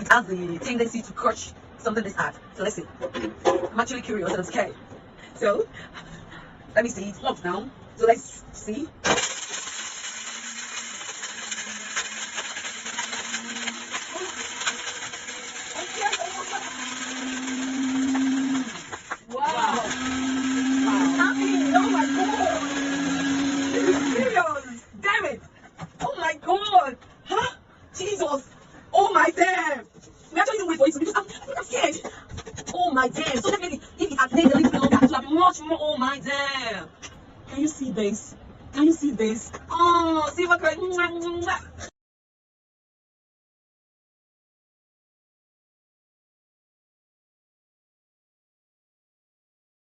it has the tendency to crush something this hard. So let's see. I'm actually curious and I'm scared. So let me see. It's locked now. So let's see. Wow. Oh my god. This is serious. Damn it. Oh my god. Huh? Jesus. Oh my damn. We actually didn't wait for it to because I'm scared. Oh my damn. So definitely if it had made a little bit longer, it would have been much more. Oh my damn. Can you see this? Can you see this? Oh, see what